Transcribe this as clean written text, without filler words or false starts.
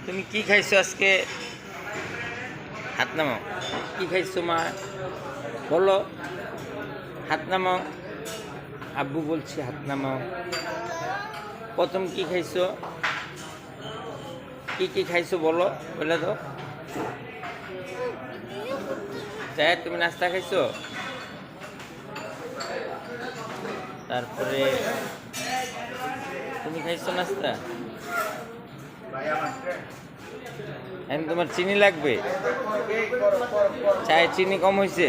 তুমি কি খাইছো আজকে? হাত নামাও। কি খাইছো মা? বলো। হাত নামাও। আব্বু বলছি হাত নামাও। প্রথম কি খাইছো? কি খাইছো বলো, বলে তো। চায় তুমি নাস্তা খাইছো? তারপরে তুমি খাইছো নাস্তা? এখন তোমার চিনি লাগবে? চায়ে চিনি কম হয়েছে?